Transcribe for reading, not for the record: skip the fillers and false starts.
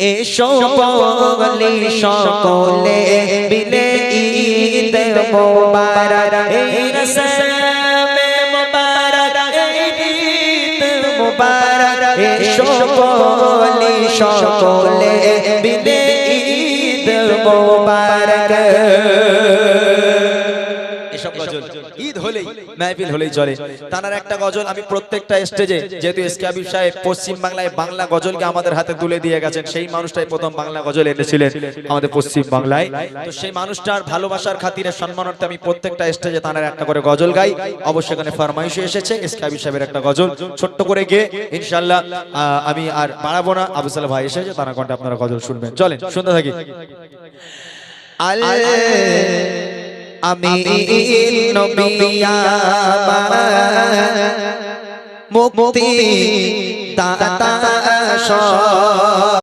এসো বলি সকলে মিলে ঈদ মোবারক এই রসমে মোবারক ঈদ মোবারক এসো বলি সকলে মিলে ঈদ মোবারক। এসব গজল ঈদ হলেই মাহফিল হলেই চলে। তার একটা গজল আমি প্রত্যেকটা স্টেজে, যেহেতু এসকে হাবিব সাহেব পশ্চিম বাংলায় বাংলা গজলকে আমাদের হাতে তুলে দিয়ে গেছেন, সেই মানুষটাই প্রথম বাংলা গজল এনেছিলেন আমাদের পশ্চিম বাংলায়। তো সেই মানুষটার ভালোবাসার খাতিরে সম্মানার্থে আমি প্রত্যেকটা স্টেজে তার একটা করে গজল গাই। অবশ্যই এখানে ফরমাইশ এসেছে এসকে হাবিব সাহেবের একটা গজল ছোট্ট করে গিয়ে ইনশাআল্লাহ আমি আর বাড়াবো না। আবু সালেহ ভাই এসেছে, তার কণ্ঠে আপনারা গজল শুনবেন। চলেন শুনতে থাকি। আমি নবী আমার মুক্তি দাতা